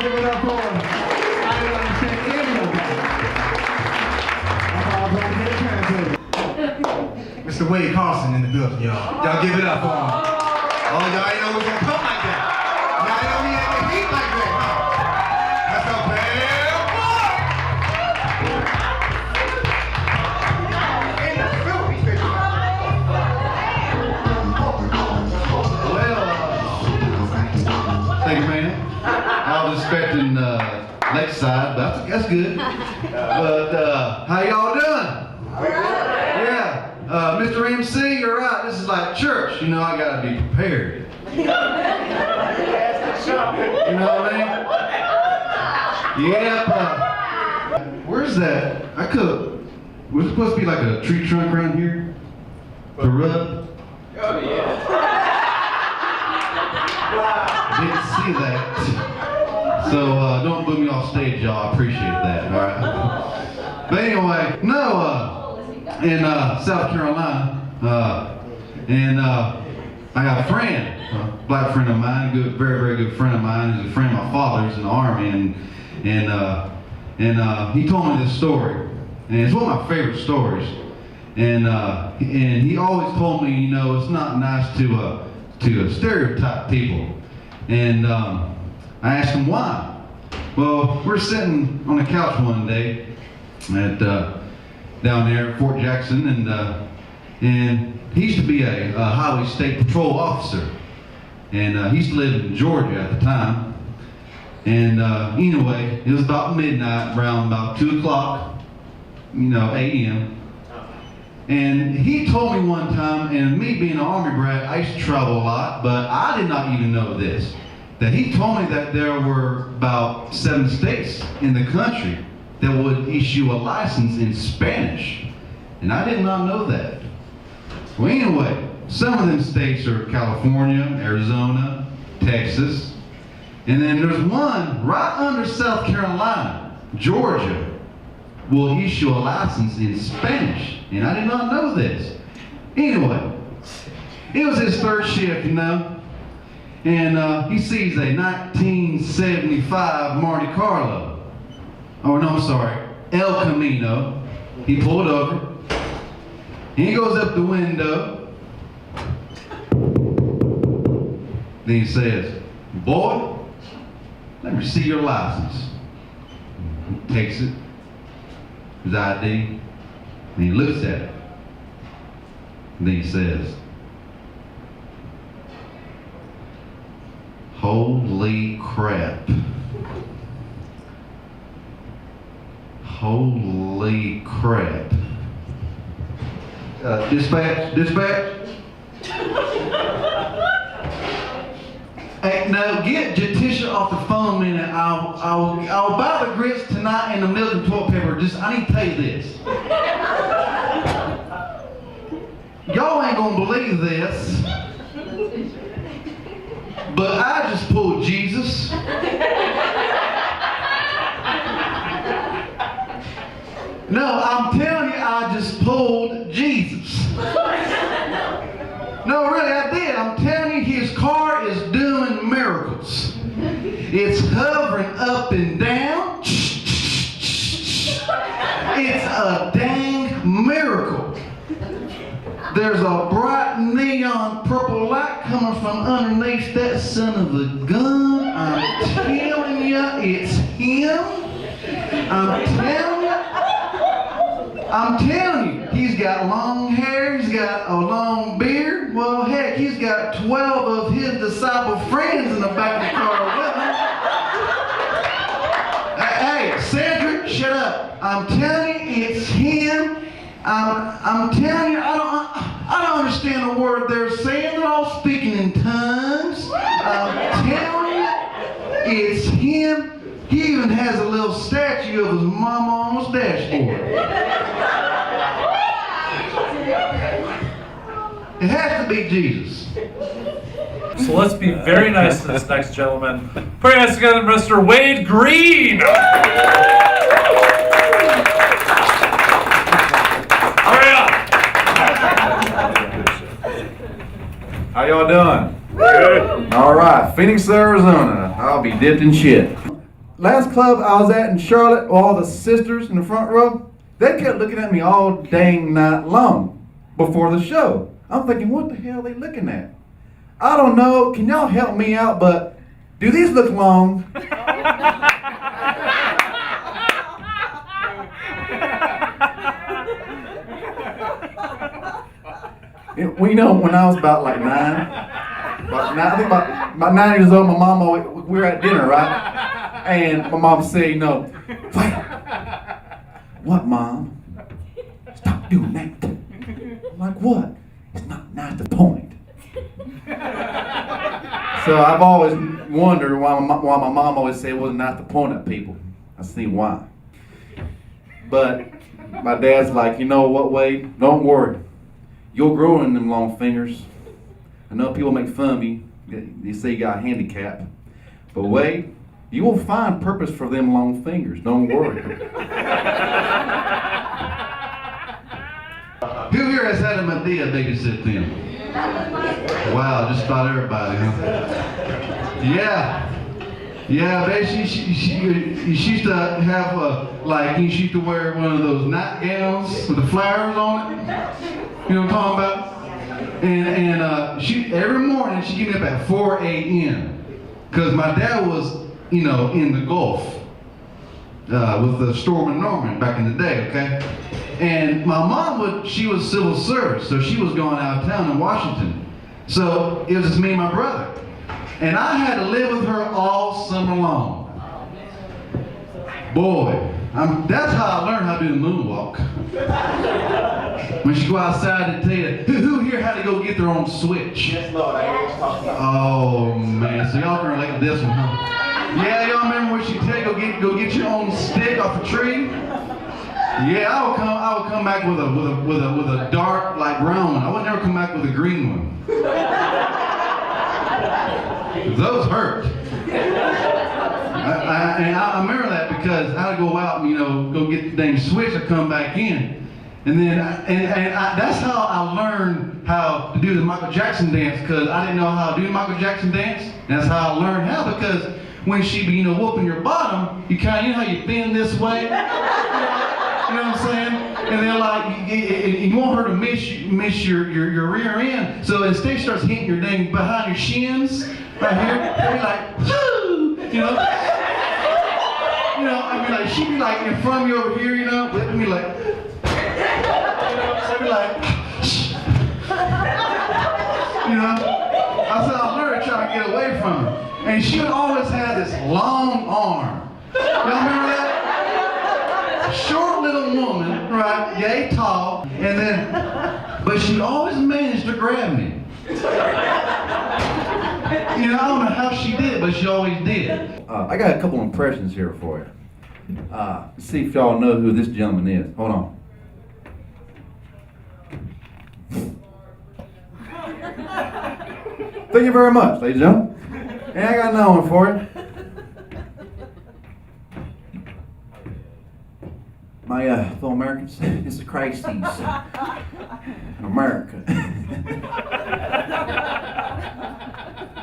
give it up for him. I didn't understand any of that. Mr. Wade Carson in the building, y'all. Y'all give it up for him. Oh, y'all ain't know we was gonna come like that. Y'all ain't know we had the heat like that, huh? That's a bad boy. In the suit, he said. Thank you, man. I was expecting Lakeside, but that's good. But how y'all doing? Yeah. Mr. MC, you're right. This is like church. You know, I gotta be prepared. You know what I mean? Yep. Where's that? Was it supposed to be like a tree trunk around here? To rub? Oh, yeah. Didn't see that. So don't boo me off stage, y'all. I appreciate that. All right. But anyway, in South Carolina, and I got a friend, a black friend of mine, good, very, very good friend of mine. He's a friend of my father's in the Army, and he told me this story, and it's one of my favorite stories. And he always told me, you know, it's not nice to stereotype people. And I asked him why. Well, we're sitting on a couch one day at down there at Fort Jackson, and he used to be a Highway State Patrol officer, and he used to live in Georgia at the time. And anyway, it was about midnight, around about 2 o'clock, a.m. And he told me one time, and me being an Army brat, I used to travel a lot, but I did not even know this, that he told me that there were about 7 states in the country that would issue a license in Spanish. And I did not know that. Well, anyway, some of them states are California, Arizona, Texas, and then there's one right under South Carolina, Georgia, will issue a license in Spanish. And I did not know this. Anyway, it was his third shift, and he sees a 1975 Monte Carlo. Oh, no, I'm sorry, El Camino. He pulled over, and he goes up the window. Then he says, "Boy, let me see your license." He takes it, his ID, and he looks at it. And then he says, "Holy crap. Holy crap. Dispatch. Hey, now get Jatisha off the phone a minute. I'll buy the grits tonight and the milk and toilet paper. I need to tell you this. Y'all ain't gonna believe this, but I just pulled Jesus. No, I'm telling you, I just pulled Jesus. No, really, I did. I'm telling you, his car is doing miracles. It's hovering up and down. It's a dang miracle. There's a bright neon purple light coming from underneath that son of a gun. I'm telling you, it's him. I'm telling you, he's got long hair, he's got a long beard. Well, heck, he's got 12 of his disciple friends in the back of the car with him. Hey, Cedric, shut up. I'm telling you, it's him. I'm telling you, I don't understand a word they're saying. They're all speaking in tongues. I'm telling you, it's him. He even has a little statue of his mama on his dashboard. It has to be Jesus. So let's be very nice to this next gentleman. Put your hands together, Mr. Wade Green. How y'all doing? Good. All right, Phoenix, Arizona. I'll be dipped in shit. last club I was at in Charlotte, all the sisters in the front row, they kept looking at me all dang night long before the show. I'm thinking, what the hell are they looking at? I don't know. Can y'all help me out? But do these look long? We know when I was about like I think about 9 years old, my mom, we were at dinner, right? And my mom said, wait, what, Mom? Stop doing that. I'm like, what? It's not the point. So I've always wondered why my mom always said it was not the point at people. I see why. But my dad's like, you know what, Wade? Don't worry. You'll grow in them long fingers. I know people make fun of you. They say you got a handicap. But Wade, you will find purpose for them long fingers. Don't worry. Who here has had a Medea babysit them? Wow, just about everybody, huh? Yeah, baby, she used to have she used to wear one of those nightgowns with the flowers on it. You know what I'm talking about? And she every morning she'd get me up at 4 a.m. because my dad was, in the Gulf with the Storm and Norman back in the day, okay? And my mom she was civil service, so she was going out of town in Washington. So it was just me and my brother. And I had to live with her all summer long. Boy, that's how I learned how to do the moonwalk. When she go outside and tell you, who here had to go get their own switch? Yes, Lord, I know what you're talking about. Oh man, so y'all can relate to this one, huh? Yeah, y'all remember when she tell you go get your own stick off a tree? Yeah, I would come back with a dark like brown one. I would never come back with a green one. Those hurt. I remember that because I would go out and go get the dang switch. I come back in, and then that's how I learned how to do the Michael Jackson dance because I didn't know how to do the Michael Jackson dance. And that's how I learned how because when she be whooping your bottom, you kind of how you bend this way. You know what I'm saying? And then you want her to miss your rear end. So instead she starts hitting your dang behind your shins right here. They'll be like, whoo! She'd be like in front of me over here, whipping me like, so I'd be like, I said I learned trying to get away from her. And she would always have this long arm. Y'all remember that? Short little woman, right, yay tall, but she always managed to grab me. I don't know how she did, but she always did. I got a couple impressions here for you. See if y'all know who this gentleman is. Hold on. Thank you very much, ladies and gentlemen. And I got another one for you. My fellow Americans, it's a crisis in America.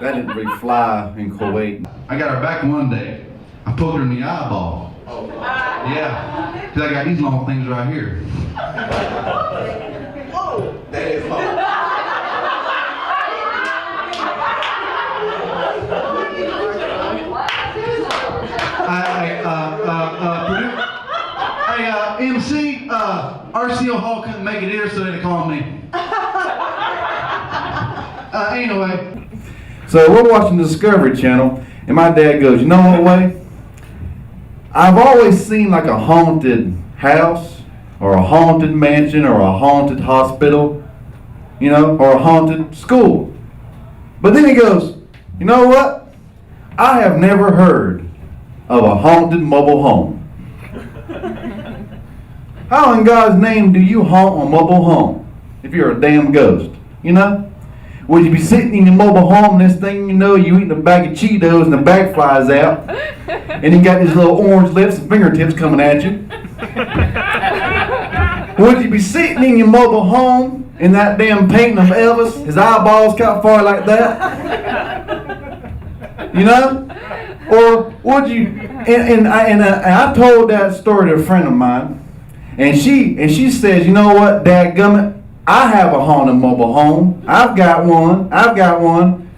That didn't really fly in Kuwait. I got her back one day. I poked her in the eyeball. Yeah, because I got these long things right here. That is long. MC, RCO Hall couldn't make it here, so they called me. Anyway. So we're watching the Discovery Channel, and my dad goes, you know what, Wade? I've always seen like a haunted house, or a haunted mansion, or a haunted hospital, or a haunted school. But then he goes, you know what? I have never heard of a haunted mobile home. How in God's name do you haunt a mobile home if you're a damn ghost? Would you be sitting in your mobile home, this thing you eating a bag of Cheetos and the bag flies out, and you got these little orange lips and fingertips coming at you? Would you be sitting in your mobile home in that damn painting of Elvis, his eyeballs cut far like that? Or would you? And I told that story to a friend of mine, and she says, you know what, dadgummit, I have a haunted mobile home. I've got one.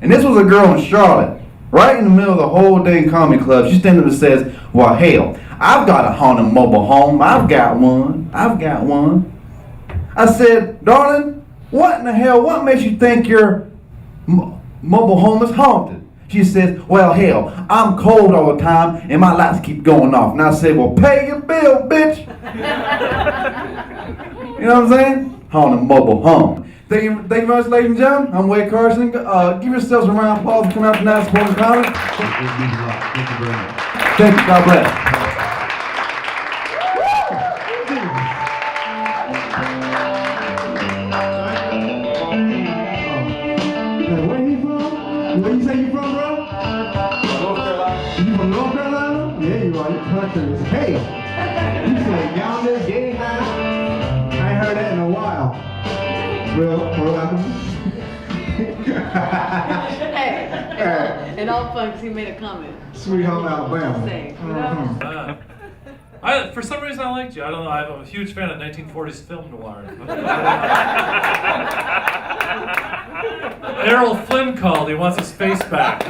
And this was a girl in Charlotte, right in the middle of the whole dang comedy club. She stands up and says, well, hell, I've got a haunted mobile home. I've got one. I said, darling, what in the hell? What makes you think your mobile home is haunted? She says, well, hell, I'm cold all the time and my lights keep going off. And I said, well, pay your bill, bitch. You know what I'm saying? Haunted mobile home. Thank you very much, ladies and gentlemen. I'm Wade Carson. Give yourselves a round of applause for coming out tonight supporting comedy. Thank you very much. Thank you. God bless. Where you from? Where you say you from, bro? North Carolina. You from North Carolina? Yeah, you are. Your country is hell. You say yonder, getting high. I ain't heard that in a while. Well, welcome. Hey, in all fun, 'cause he made a comment. Sweet home Alabama. Say, you know? For some reason I liked you. I don't know. I'm a huge fan of 1940s film noir. Errol Flynn called. He wants his face back.